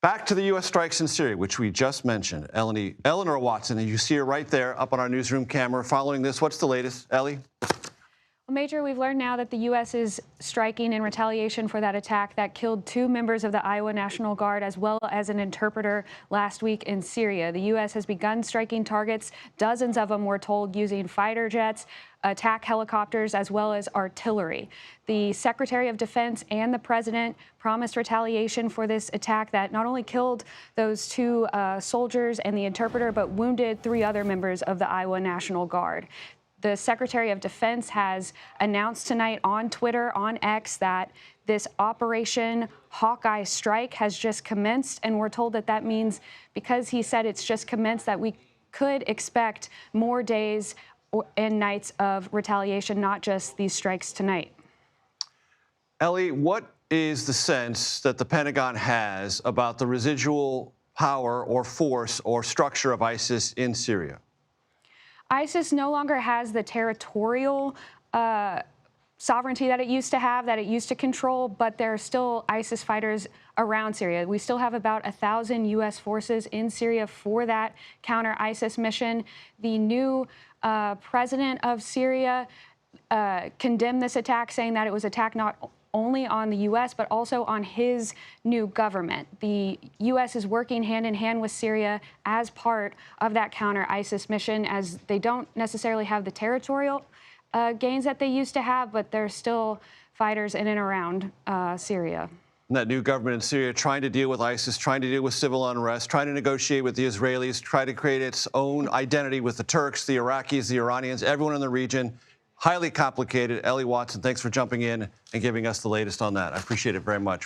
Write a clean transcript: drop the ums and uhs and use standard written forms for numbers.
Back to the U.S. strikes in Syria, which we just mentioned. Eleanor Watson, and you see her right there up on our newsroom camera following this. What's the latest, Ellie? Well, Major, we've learned now that the U.S. is striking in retaliation for that attack that killed 2 members of the Iowa National Guard as well as an interpreter last week in Syria. The U.S. has begun striking targets. Dozens of them were told using fighter jets, attack helicopters, as well as artillery. The Secretary of Defense and the President promised retaliation for this attack that not only killed those 2 soldiers and the interpreter, but wounded 3 other members of the Iowa National Guard. The Secretary of Defense has announced tonight on Twitter, on X, that this Operation Hawkeye strike has just commenced, and we're told that that means, because he said it's just commenced, that we could expect more days and nights of retaliation, not just these strikes tonight. Ellie, what is the sense that the Pentagon has about the residual power or force or structure of ISIS in Syria? ISIS no longer has the territorial sovereignty that it used to have, that it used to control, but there are still ISIS fighters around Syria. We still have about 1,000 U.S. forces in Syria for that counter-ISIS mission. The new president of Syria condemned this attack, saying that it was an attack not only on the U.S., but also on his new government. The U.S. is working hand in hand with Syria as part of that counter-ISIS mission, as they don't necessarily have the territorial gains that they used to have, but there's still fighters in and around Syria. And that new government in Syria trying to deal with ISIS, trying to deal with civil unrest, trying to negotiate with the Israelis, try to create its own identity with the Turks, the Iraqis, the Iranians, everyone in the region. Highly complicated. Ellie Watson, thanks for jumping in and giving us the latest on that. I appreciate it very much.